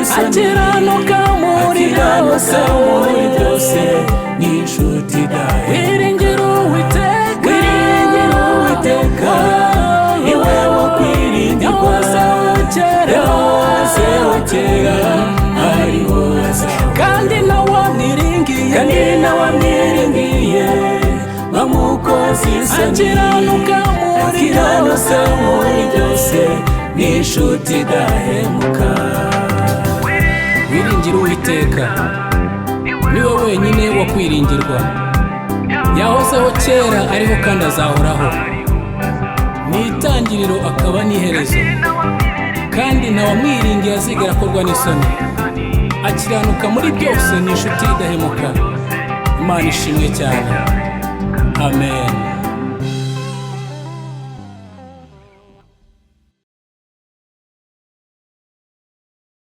isoni akiranuka muri byose ni inshuti idahemuka wiringira Uwiteka iwe wo kwiringirwa yahozeho kera ariho azahoraho kandi nawamwiringiye bamukoze isoni akiranuka muri byose ni inshuti idahemuka wiringira Uwiteka niwe wenyine wo kwiringirwa yahozeho kera ariho kandi azahoraho ni itangiriro akaba n'iherezo kandi ntawamwiringiye azigera akorwa n'isoni akiranuka muri byose ni inshuti idahemuka Imana ishimwe cyane amen.